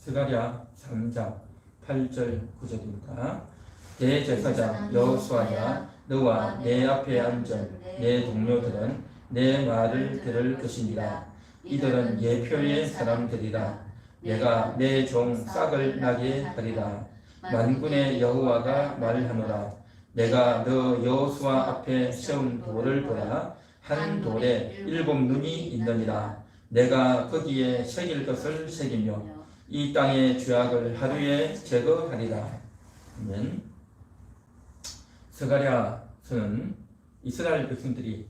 스가랴 3장 8절 9절입니다. 대제사장 여호수아야, 너와 내 앞에 앉은 내 동료들은 내 말을 들을 것이니라. 이들은 예표의 사람들이라. 내가 내 종 싹을 나게 하리라. 만군의 여호와가 말하노라. 내가 너 여호수아 앞에 세운 돌을 보라. 한 돌에 7 눈이 있느니라. 내가 거기에 새길 것을 새기며 이 땅의 죄악을 하루에 제거하리라. 아멘. 스가랴서는 이스라엘 백성들이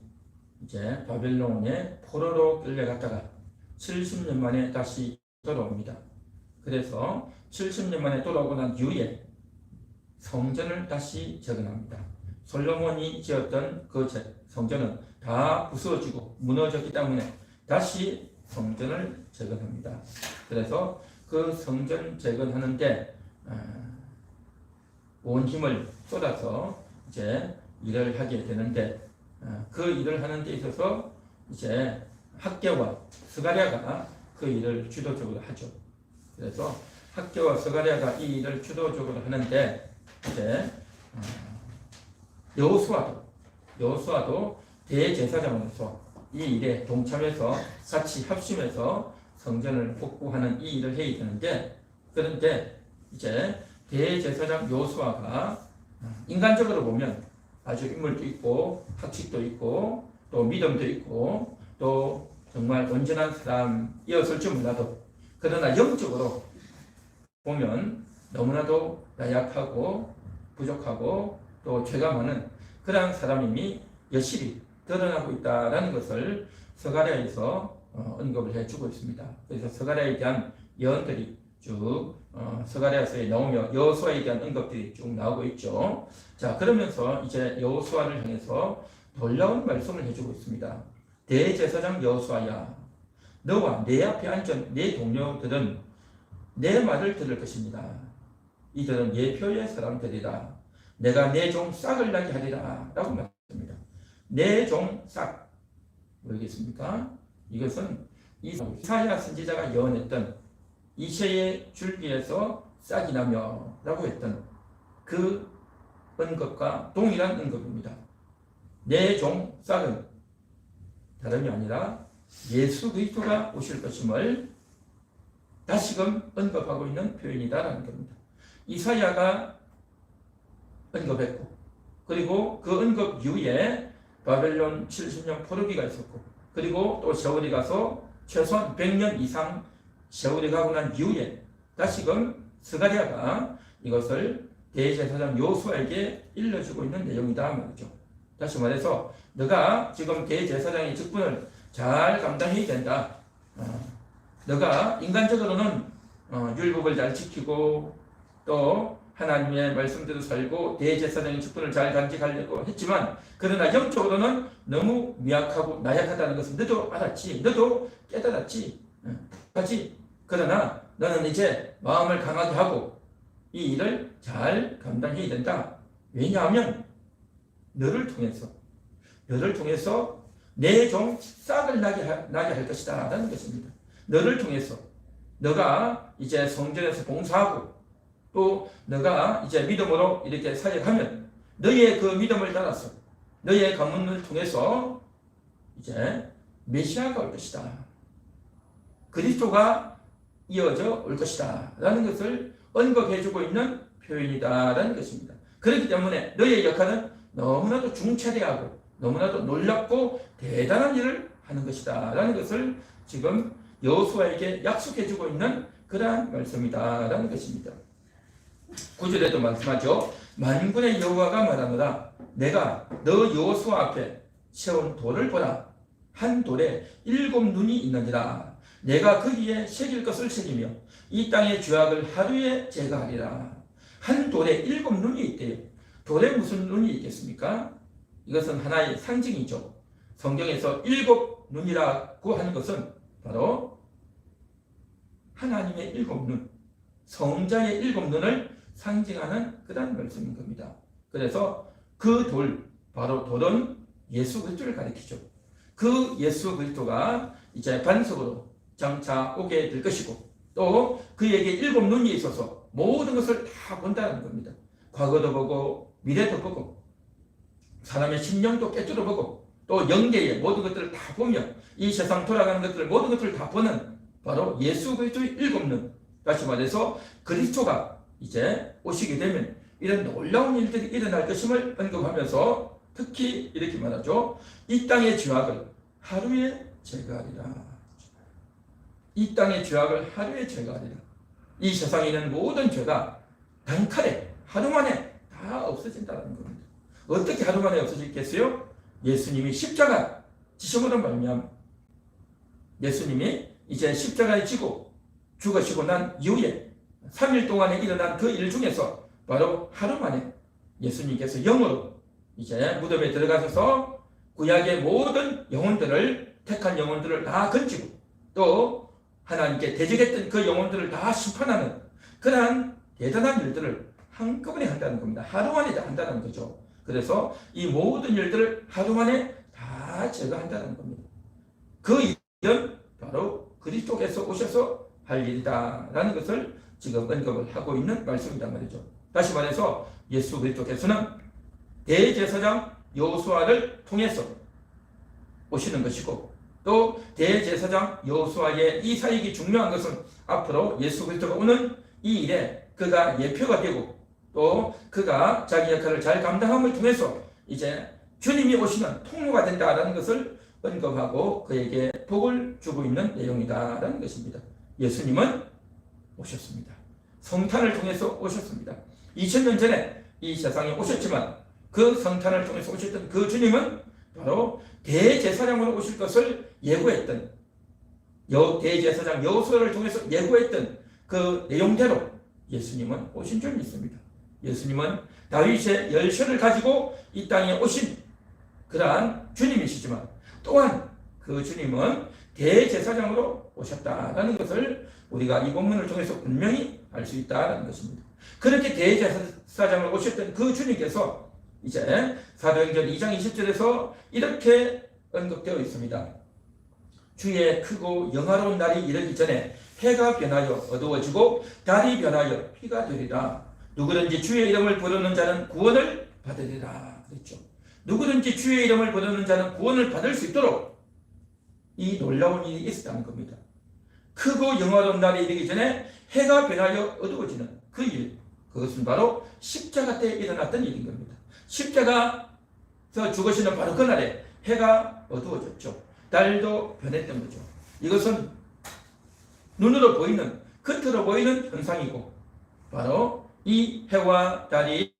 이제 바벨론에 포로로 끌려갔다가 70년 만에 다시 돌아옵니다. 그래서 70년 만에 돌아오고 난 이후에 성전을 다시 재건합니다. 솔로몬이 지었던 그 성전은 다 부서지고 무너졌기 때문에 다시 성전을 재건합니다. 그래서 그 성전 재건하는데 온 힘을 쏟아서 이제 일을 하게 되는데, 그 일을 하는 데 있어서 이제 학개와 스가랴가 그 일을 주도적으로 하죠. 그래서 학개와 스가랴가 이 일을 주도적으로 하는데, 이제 여호수아도 대제사장으로서 이 일에 동참해서 같이 합심해서 성전을 복구하는 이 일을 해야 되는데, 그런데 이제 대제사장 여호수아가 인간적으로 보면 아주 인물도 있고 학식도 있고 또 믿음도 있고 또 정말 온전한 사람이었을 줄 몰라도, 그러나 영적으로 보면 너무나도 나약하고 부족하고 또 죄가 많은 그러한 사람임이 여실히 드러나고 있다는 것을 스가랴에서 언급을 해주고 있습니다. 그래서 스가랴에 대한 예언들이 쭉 스가랴서에 나오며 여호수아에 대한 언급들이 쭉 나오고 있죠. 자, 그러면서 이제 여호수아를 향해서 놀라운 말씀을 해주고 있습니다. 대제사장 여호수아야, 너와 내 앞에 앉은 내 동료들은 내 말을 들을 것입니다. 이들은 예표의 사람들이라. 내가 내 종 싹을 나게 하리라 라고 말했습니다. 내 종 싹, 모르겠습니까? 이것은 이사야 선지자가 예언했던 이새의 줄기에서 싹이 나며 라고 했던 그 언급과 동일한 언급입니다. 내 종 싹은 다름이 아니라 예수 그리스도가 오실 것임을 다시금 언급하고 있는 표현이다라는 겁니다. 이사야가 언급했고, 그리고 그 언급 이후에 바벨론 70년 포로기가 있었고, 그리고 또 세월이 가서 최소한 100년 이상 세월이 가고 난 이후에 다시금 스가랴가 이것을 대제사장 여호수아에게 일러주고 있는 내용이다 말이죠. 다시 말해서 너가 지금 대제사장의 직분을 잘 감당해야 된다. 너가 인간적으로는 율법을 잘 지키고 또 하나님의 말씀대로 살고 대제사장의 직분을 잘 간직하려고 했지만, 그러나 영적으로는 너무 미약하고 나약하다는 것을 너도 알았지, 너도 깨달았지, 하지. 그러나 너는 이제 마음을 강하게 하고 이 일을 잘 감당해야 된다. 왜냐하면 너를 통해서 내 종 싹을 나게 할 것이다 라는 것입니다. 너를 통해서 너가 이제 성전에서 봉사하고 또 너가 이제 믿음으로 이렇게 사역하면 너의 그 믿음을 따라서 너의 가문을 통해서 이제 메시아가 올 것이다. 그리스도가 이어져 올 것이다 라는 것을 언급해주고 있는 표현이다라는 것입니다. 그렇기 때문에 너의 역할은 너무나도 중차대하고 너무나도 놀랍고 대단한 일을 하는 것이다 라는 것을 지금 여호수아에게 약속해주고 있는 그러한 말씀이다 라는 것입니다. 9절에도 말씀하죠. 만군의 여호와가 말하노라. 내가 너 여호수아 앞에 세운 돌을 보라. 한 돌에 7 눈이 있느니라. 내가 거기에 새길 것을 새기며 이 땅의 죄악을 하루에 제거하리라. 한 돌에 7 눈이 있대요. 돌에 무슨 눈이 있겠습니까? 이것은 하나의 상징이죠. 성경에서 7 눈이라고 하는 것은 바로 하나님의 7 눈, 성자의 7 눈을 상징하는 그런 말씀인 겁니다. 그래서 그 돌, 바로 돌은 예수 그리스도를 가리키죠. 그 예수 그리스도가 이제 반석으로 장차 오게 될 것이고, 또 그에게 7 눈이 있어서 모든 것을 다 본다는 겁니다. 과거도 보고 미래도 보고 사람의 심령도 꿰뚫어 보고 또 영계의 모든 것들을 다 보며 이 세상 돌아가는 것들 모든 것들을 다 보는 바로 예수 그리스도의 7 눈. 다시 말해서 그리스도가 이제 오시게 되면 이런 놀라운 일들이 일어날 것임을 언급하면서 특히 이렇게 말하죠. 이 땅의 죄악을 하루에 제거하리라. 이 땅의 죄악을 하루에 제거하리라. 이 세상에 있는 모든 죄가 단칼에 하루 만에 다 없어진다는 겁니다. 어떻게 하루 만에 없어지겠어요? 예수님이 십자가 지심으로 말미암아 예수님이 이제 십자가에 지고 죽으시고 난 이후에 3일 동안에 일어난 그 일 중에서 바로 하루 만에 예수님께서 영으로 이제 무덤에 들어가셔서 구약의 모든 영혼들을 택한 영혼들을 다 건지고 또 하나님께 대적했던 그 영혼들을 다 심판하는 그러한 대단한 일들을 한꺼번에 한다는 겁니다. 하루 만에 다 한다는 거죠. 그래서 이 모든 일들을 하루 만에 다 제거한다는 겁니다. 그 일은 바로 그리스도께서 오셔서 할 일이다라는 것을 지금 언급을 하고 있는 말씀이란 말이죠. 다시 말해서 예수 그리스도께서는 대제사장 여호수아를 통해서 오시는 것이고 또 대제사장 여호수아의 이 사역이 중요한 것은 앞으로 예수 그리스도가 오는 이 일에 그가 예표가 되고 또 그가 자기 역할을 잘 감당함을 통해서 이제 주님이 오시는 통로가 된다라는 것을 언급하고 그에게 복을 주고 있는 내용이다라는 것입니다. 예수님은 오셨습니다. 성탄을 통해서 오셨습니다. 2000년 전에 이 세상에 오셨지만 그 성탄을 통해서 오셨던 그 주님은 바로 대제사장으로 오실 것을 예고했던 대제사장 여호수아를 통해서 예고했던 그 내용대로 예수님은 오신 줄 믿습니다. 예수님은 다윗의 열쇠를 가지고 이 땅에 오신 그러한 주님이시지만 또한 그 주님은 대제사장으로 오셨다라는 것을 우리가 이 본문을 통해서 분명히 알 수 있다는 것입니다. 그렇게 대제사장으로 오셨던 그 주님께서 이제 사도행전 2장 20절에서 이렇게 언급되어 있습니다. 주의 크고 영화로운 날이 이르기 전에 해가 변하여 어두워지고 달이 변하여 피가 되리라. 누구든지 주의 이름을 부르는 자는 구원을 받으리라. 그랬죠. 누구든지 주의 이름을 부르는 자는 구원을 받을 수 있도록 이 놀라운 일이 있었다는 겁니다. 크고 영화로운 날이 이르기 전에 해가 변하여 어두워지는 그 일, 그것은 바로 십자가 때 일어났던 일인 겁니다. 십자가에서 죽으시는 바로 그날에 해가 어두워졌죠. 달도 변했던 거죠. 이것은 눈으로 보이는, 겉으로 보이는 현상이고 바로 이 해와 달이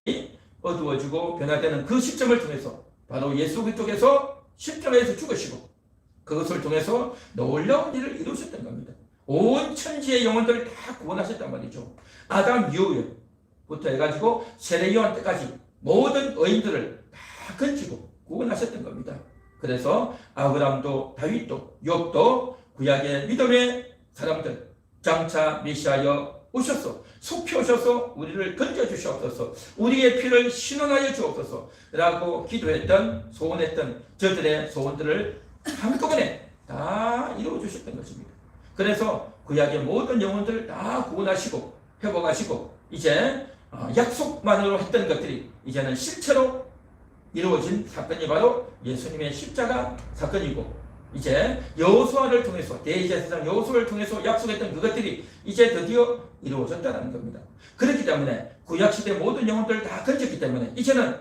어두워지고 변화되는 그 시점을 통해서 바로 예수 그리스도께서 십자가에서 죽으시고 그것을 통해서 놀라운 일을 이루셨던 겁니다. 온 천지의 영혼들을 다 구원하셨단 말이죠. 아담 이후부터 해가지고 세례 요한 때까지 모든 의인들을 다 건지고 구원하셨던 겁니다. 그래서 아브람도 다윗도 욥도 구약의 믿음의 사람들 장차 메시아여 오셔서 속히 오셔서 우리를 건져주시옵소서 우리의 피를 신원하여 주옵소서 라고 기도했던 소원했던 저들의 소원들을 한꺼번에 다 이루어주셨던 것입니다. 그래서 구약의 모든 영혼들을 다 구원하시고 회복하시고 이제 약속만으로 했던 것들이 이제는 실체로 이루어진 사건이 바로 예수님의 십자가 사건이고 이제 여호수아를 통해서 대제사장 여호수아를 통해서 약속했던 그것들이 이제 드디어 이루어졌다는 겁니다. 그렇기 때문에 구약시대 모든 영혼들을 다 건졌기 때문에 이제는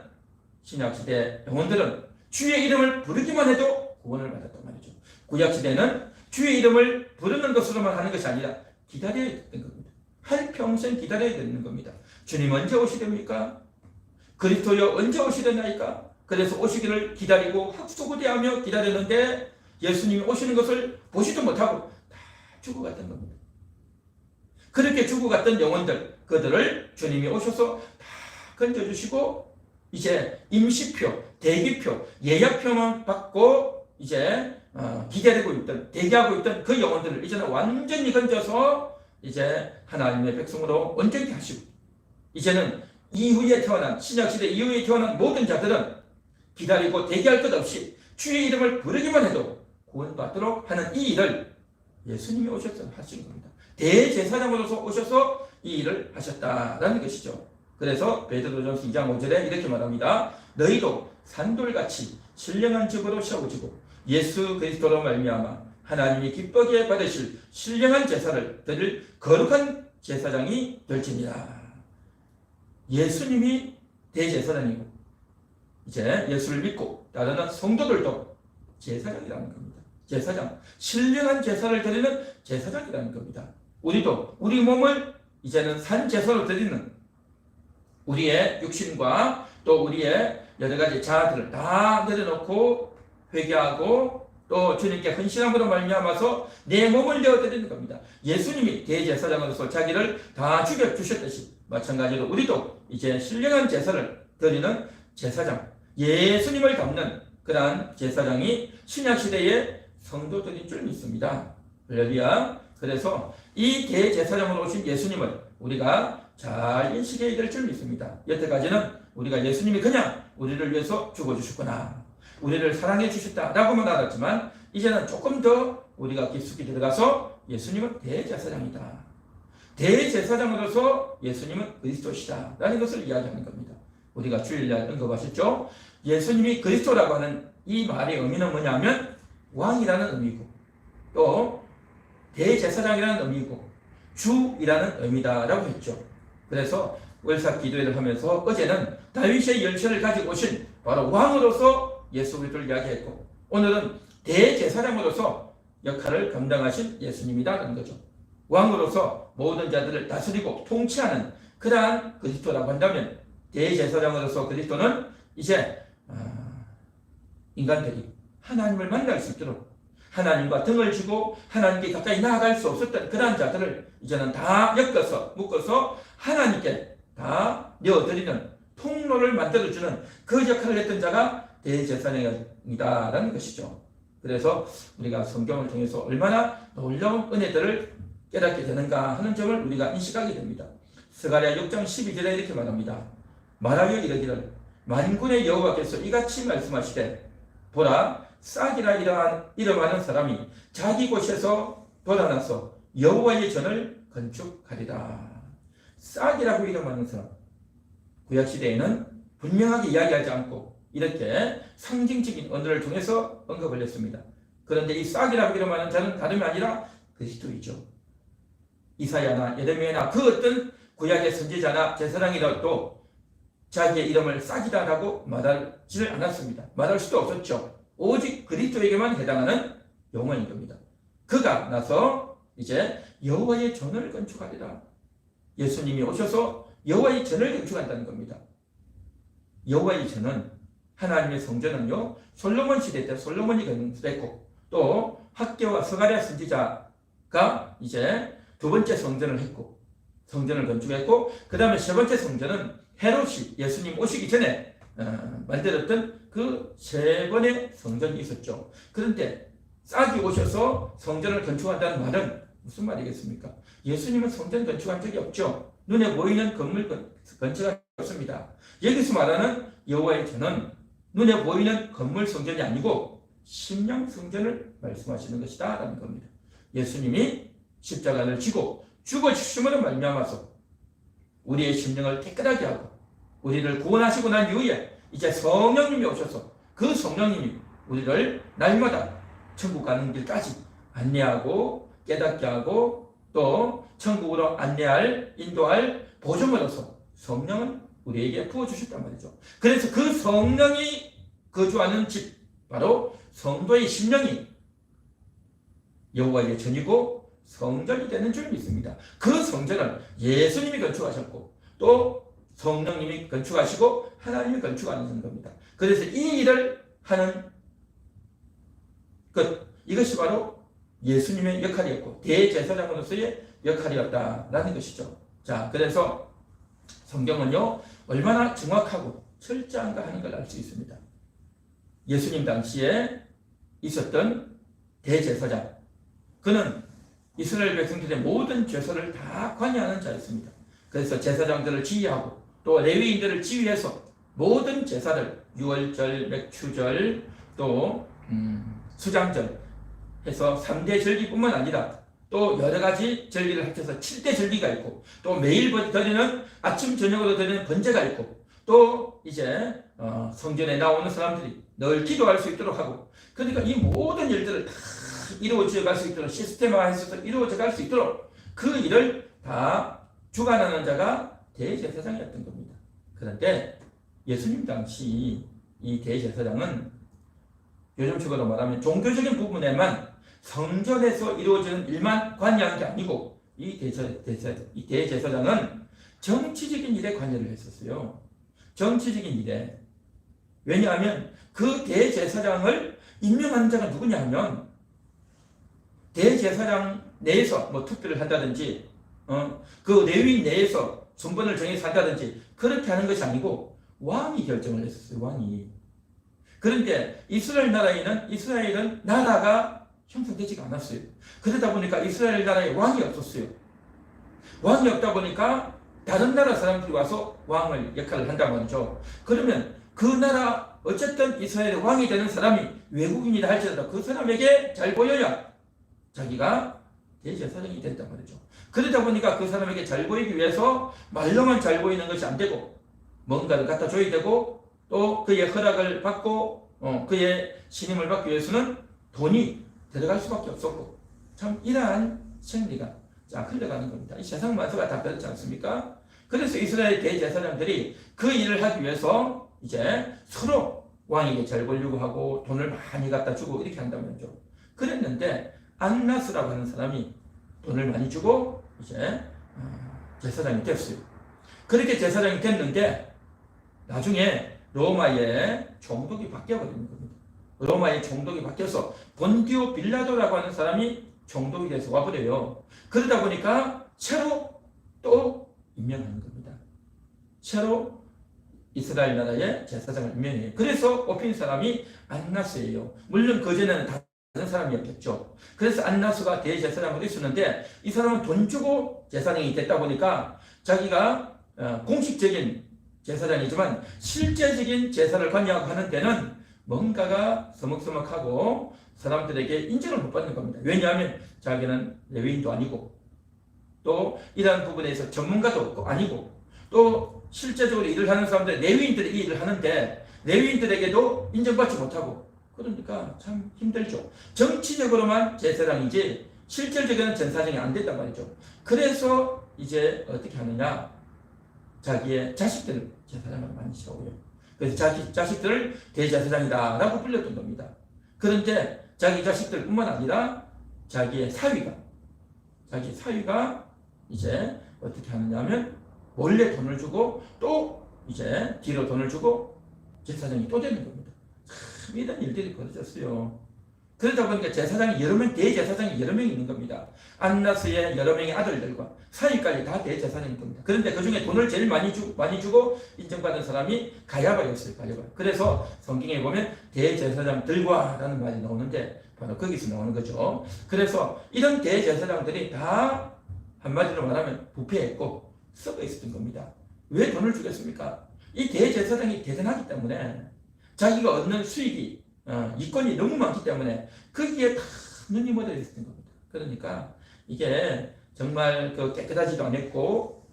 신약시대 영혼들은 주의 이름을 부르기만 해도 구원을 받았단 말이죠. 구약시대는 주의 이름을 부르는 것으로만 하는 것이 아니라 기다려야 되는 겁니다. 한평생 기다려야 되는 겁니다. 주님 언제 오시렵니까? 그리스도여 언제 오시려나이까? 그래서 오시기를 기다리고 학수고대하며 기다렸는데 예수님이 오시는 것을 보지도 못하고 다 죽어갔던 겁니다. 그렇게 죽어갔던 영혼들 그들을 주님이 오셔서 다 건져주시고 이제 임시표, 대기표, 예약표만 받고 이제 기다리고 있던 대기하고 있던 그 영혼들을 이제는 완전히 건져서 이제 하나님의 백성으로 온전히 하시고 이제는 이후에 태어난 신약시대 이후에 태어난 모든 자들은 기다리고 대기할 것 없이 주의 이름을 부르기만 해도 구원받도록 하는 이 일을 예수님이 오셔서 하신 겁니다. 대제사장으로서 오셔서 이 일을 하셨다라는 것이죠. 그래서 베드로전서 2장 5절에 이렇게 말합니다. 너희도 산돌같이 신령한 집으로 세워지고 예수 그리스도로 말미암아 하나님이 기쁘게 받으실 신령한 제사를 드릴 거룩한 제사장이 될지니라. 예수님이 대제사장이고 이제 예수를 믿고 따르는 성도들도 제사장이라는 겁니다. 제사장, 신령한 제사를 드리는 제사장이라는 겁니다. 우리도 우리 몸을 이제는 산 제사로 드리는 우리의 육신과 또 우리의 여러 가지 자아들을 다 내려놓고 회개하고 또 주님께 헌신함으로 말미암아서 내 몸을 내어드리는 겁니다. 예수님이 대제사장으로서 자기를 다 죽여주셨듯이 마찬가지로 우리도 이제 신령한 제사를 드리는 제사장, 예수님을 닮는 그러한 제사장이 신약시대의 성도들인 줄 믿습니다. 할렐루야. 그래서 이 대제사장으로 오신 예수님을 우리가 잘 인식해야 될 줄 믿습니다. 여태까지는 우리가 예수님이 그냥 우리를 위해서 죽어주셨구나, 우리를 사랑해 주셨다라고만 알았지만 이제는 조금 더 우리가 깊숙이 들어가서 예수님은 대제사장이다, 대제사장으로서 예수님은 그리스도시다 라는 것을 이야기하는 겁니다. 우리가 주일날 언급하셨죠. 예수님이 그리스도라고 하는 이 말의 의미는 뭐냐면 왕이라는 의미고 또 대제사장이라는 의미고 주이라는 의미다라고 했죠. 그래서 월삭 기도회를 하면서 어제는 다윗의 열쇠를 가지고 오신 바로 왕으로서 예수 그리스도를 이야기했고 오늘은 대제사장으로서 역할을 감당하신 예수님이다라는 거죠. 왕으로서 모든 자들을 다스리고 통치하는 그러한 그리스도라고 한다면 대제사장으로서 그리스도는 이제 인간들이 하나님을 만날 수 있도록 하나님과 등을 지고 하나님께 가까이 나아갈 수 없었던 그러한 자들을 이제는 다 엮어서 묶어서 하나님께 다 내어드리는 통로를 만들어주는 그 역할을 했던 자가 대제사장이다라는 것이죠. 그래서 우리가 성경을 통해서 얼마나 놀라운 은혜들을 깨닫게 되는가 하는 점을 우리가 인식하게 됩니다. 스가랴 6장 12절에 이렇게 말합니다. 말하여 이르기를 만군의 여호와께서 이같이 말씀하시되 보라 싹이라 이름하는 사람이 자기 곳에서 돌아나서 여호와의 전을 건축하리라. 싹이라고 이름하는 사람, 구약시대에는 분명하게 이야기하지 않고 이렇게 상징적인 언어를 통해서 언급을 했습니다. 그런데 이 싹이라고 이름하는 자는 다름이 아니라 그리스도이죠. 이사야나 예레미야나 그 어떤 구약의 선지자나 제사장이라도 자기의 이름을 싹이다라고 말하지 않았습니다. 말할 수도 없었죠. 오직 그리스도에게만 해당하는 용어인 겁니다. 그가 나서 이제 여호와의 전을 건축하리라. 예수님이 오셔서 여호와의 전을 건축한다는 겁니다. 여호와의 전은 하나님의 성전은요 솔로몬 시대 때 솔로몬이 건축했고 또 학개와 스가랴 선지자가 이제 두 번째 성전을 했고 성전을 건축했고 그 다음에 세 번째 성전은 헤롯이 예수님 오시기 전에 만들었던 그 세 번의 성전이 있었죠. 그런데 싹이 오셔서 성전을 건축한다는 말은 무슨 말이겠습니까? 예수님은 성전 건축한 적이 없죠. 눈에 보이는 건물 건축한 적이 없습니다. 여기서 말하는 여호와의 전은 눈에 보이는 건물 성전이 아니고 심령 성전을 말씀하시는 것이다 라는 겁니다. 예수님이 십자가를 지고 죽어주심으로 말미암아서 우리의 심령을 깨끗하게 하고 우리를 구원하시고 난 이후에 이제 성령님이 오셔서 그 성령님이 우리를 날마다 천국 가는 길까지 안내하고 깨닫게 하고 또 천국으로 안내할 인도할 보증으로서 성령을 우리에게 부어주셨단 말이죠. 그래서 그 성령이 거주하는 집 바로 성도의 심령이 여호와의 전이고 성전이 되는 줄 믿습니다. 그 성전을 예수님이 건축하셨고 또 성령님이 건축하시고 하나님이 건축하는 겁니다. 그래서 이 일을 하는 것 이것이 바로 예수님의 역할이었고 대제사장으로서의 역할이었다라는 것이죠. 자, 그래서 성경은요 얼마나 정확하고 철저한가 하는 걸 알 수 있습니다. 예수님 당시에 있었던 대제사장, 그는 이스라엘 백성들의 모든 죄소를 다 관여하는 자였습니다. 그래서 제사장들을 지휘하고 또 레위인들을 지휘해서 모든 제사를 유월절, 맥추절, 또 수장절 해서 3대 절기뿐만 아니라 또 여러 가지 절기를 합쳐서 7대 절기가 있고, 또 매일 드리는 아침 저녁으로 드리는 번제가 있고, 또 이제 성전에 나오는 사람들이 늘 기도할 수 있도록 하고, 그러니까 이 모든 일들을 다 이루어져 갈 수 있도록 시스템화해서 이루어져 갈 수 있도록 그 일을 다 주관하는 자가 대제사장이었던 겁니다. 그런데 예수님 당시 이 대제사장은 요즘식으로 말하면 종교적인 부분에만 성전에서 이루어지는 일만 관여한 게 아니고 이 대제사장은 정치적인 일에 관여를 했었어요. 정치적인 일에. 왜냐하면 그 대제사장을 임명하는 자가 누구냐 하면 대제사장 내에서 뭐 투표를 한다든지 그 레위인 내에서 순번을 정해서 한다든지 그렇게 하는 것이 아니고 왕이 결정을 했었어요. 왕이. 그런데 이스라엘은 나라가 형성되지가 않았어요. 그러다 보니까 이스라엘 나라에 왕이 없었어요. 왕이 없다 보니까 다른 나라 사람들이 와서 왕을 역할을 한단 말이죠. 그러면 그 나라 어쨌든 이스라엘의 왕이 되는 사람이 외국인이라 할지라도 그 사람에게 잘 보여야 자기가 대제사장이 된단 말이죠. 그러다 보니까 그 사람에게 잘 보이기 위해서 말로만 잘 보이는 것이 안 되고 뭔가를 갖다 줘야 되고 또 그의 허락을 받고 그의 신임을 받기 위해서는 돈이 들어갈 수밖에 없었고 참 이러한 생리가 흘러가는 겁니다. 이 세상 만사가 다 그렇지 않습니까? 그래서 이스라엘 대제사장들이 그 일을 하기 위해서 이제 서로 왕에게 잘 보려고 하고 돈을 많이 갖다 주고 이렇게 한다면죠. 그랬는데 안나스라고 하는 사람이 돈을 많이 주고 이제 제사장이 됐어요. 그렇게 제사장이 됐는데 나중에 로마의 총독이 바뀌어버리는 겁니다. 로마의 총독이 바뀌어서 본디오 빌라도라고 하는 사람이 총독이 돼서 와버려요. 그러다 보니까 새로 또 임명하는 겁니다. 새로 이스라엘 나라의 제사장을 임명해요. 그래서 뽑힌 사람이 안나스예요. 물론 그전에는 다른 사람이었겠죠. 그래서 안나스가 대제사장으로 있었는데 이 사람은 돈 주고 제사장이 됐다 보니까 자기가 공식적인 제사장이지만 실제적인 제사를 관여하고 하는 데는 뭔가가 서먹서먹하고 사람들에게 인정을 못 받는 겁니다. 왜냐하면 자기는 레위인도 아니고 또 이러한 부분에서 전문가도 없고 아니고 또 실제적으로 일을 하는 사람들 레위인들이 이 일을 하는데 레위인들에게도 인정받지 못하고 그러니까 참 힘들죠. 정치적으로만 제사장이지 실질적인 전사장이 안 된단 말이죠. 그래서 이제 어떻게 하느냐, 자기의 자식들을 제사장으로 많이 세우고요. 그래서 자기 자식들을 대제사장이다 라고 불렸던 겁니다. 그런데 자기 자식들뿐만 아니라 자기 사위가 이제 어떻게 하느냐면 몰래 돈을 주고 또 이제 뒤로 돈을 주고 제사장이 또 되는 겁니다. 참 이런 일들이 벌어졌어요. 그러다 보니까 제사장이 여러 명, 대제사장이 여러 명이 있는 겁니다. 안나스의 여러 명의 아들들과 사위까지 다 대제사장인 겁니다. 그런데 그 중에 돈을 제일 많이 주고 인정받은 사람이 가야바였어요. 가야바. 그래서 성경에 보면 대제사장들과라는 말이 나오는데 바로 거기서 나오는 거죠. 그래서 이런 대제사장들이 다 한마디로 말하면 부패했고 썩어 있었던 겁니다. 왜 돈을 주겠습니까? 이 대제사장이 대단하기 때문에 자기가 얻는 수익이 이권이 너무 많기 때문에 거기에 다 눈이 묻어 있었던 겁니다. 그러니까 이게 정말 깨끗하지도 않았고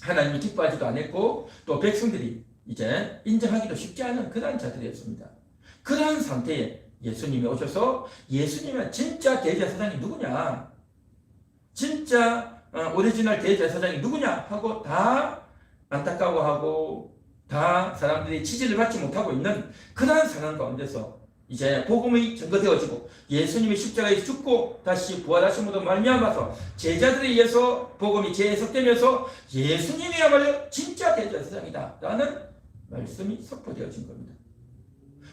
하나님이 기뻐하지도 않았고 또 백성들이 이제 인정하기도 쉽지 않은 그러한 자들이었습니다. 그러한 상태에 예수님이 오셔서 예수님은 진짜 대제사장이 누구냐, 진짜 오리지널 대제사장이 누구냐 하고 다 안타까워하고 다 사람들이 지지를 받지 못하고 있는 그러한 상황 가운데서 이제 복음이 증거되어지고 예수님이 십자가에 죽고 다시 부활하심으로 말미암아서 제자들에 의해서 복음이 재해석되면서 예수님이야말로 진짜 대제사장이다 라는 말씀이 선포되어진 겁니다.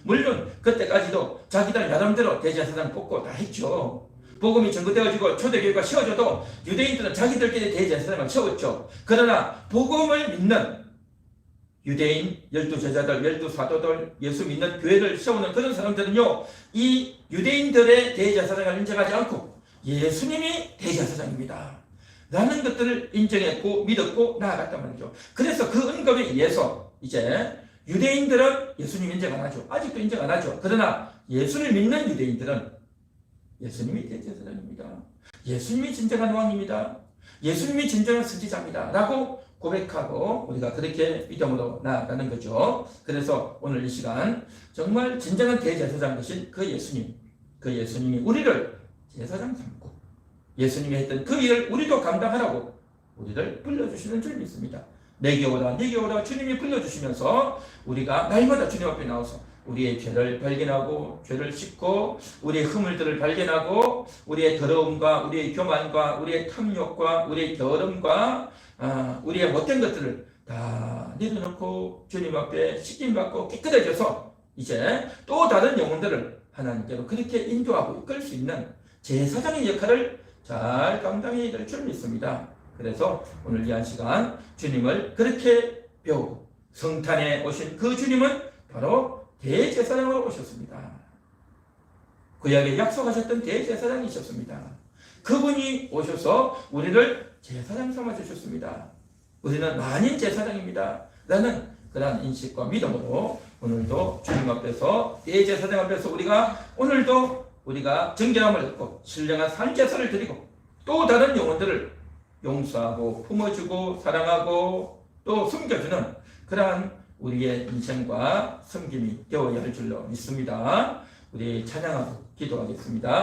물론 그때까지도 자기들 나름대로 대제사장 뽑고 다 했죠. 복음이 증거되어지고 초대교회가 세워져도 유대인들은 자기들끼리 대제사장을 세웠죠. 그러나 복음을 믿는 유대인 12제자들, 12사도들, 예수 믿는 교회를 세우는 그런 사람들은요, 이 유대인들의 대제사장을 인정하지 않고 예수님이 대제사장입니다 라는 것들을 인정했고 믿었고 나아갔단 말이죠. 그래서 그 언급에 의해서 이제 유대인들은 예수님 인정 안 하죠. 아직도 인정 안 하죠. 그러나 예수를 믿는 유대인들은 예수님이 대제사장입니다. 예수님이 진정한 왕입니다. 예수님이 진정한 선지자입니다. 라고 고백하고 우리가 그렇게 믿음으로 나아가는 거죠. 그래서 오늘 이 시간 정말 진정한 대제사장 되신 그 예수님이 우리를 제사장 삼고 예수님이 했던 그 일을 우리도 감당하라고 우리를 불러주시는 줄 믿습니다. 내게 오라 주님이 불러주시면서 우리가 날마다 주님 앞에 나와서 우리의 죄를 발견하고 죄를 씻고 우리의 허물들을 발견하고 우리의 더러움과 우리의 교만과 우리의 탐욕과 우리의 더러움과 우리의 못된 것들을 다 내려놓고 주님 앞에 씻김받고 깨끗해져서 이제 또 다른 영혼들을 하나님께로 그렇게 인도하고 이끌 수 있는 제사장의 역할을 잘 감당해야 될 줄 믿습니다. 그래서 오늘 이 한 시간 주님을 그렇게 배우고 성탄에 오신 그 주님은 바로 대제사장으로 오셨습니다. 구약에 약속하셨던 대제사장이셨습니다. 그분이 오셔서 우리를 제사장 삼아주셨습니다. 우리는 만인 제사장입니다. 라는 그러한 인식과 믿음으로 오늘도 주님 앞에서 대제사장 앞에서 우리가 정결함을 얻고 신령한 산제사를 드리고 또 다른 영혼들을 용서하고 품어주고 사랑하고 또 섬겨주는 그러한 우리의 인생과 섬김이 되어야 할 줄로 믿습니다. 우리 찬양하고 기도하겠습니다.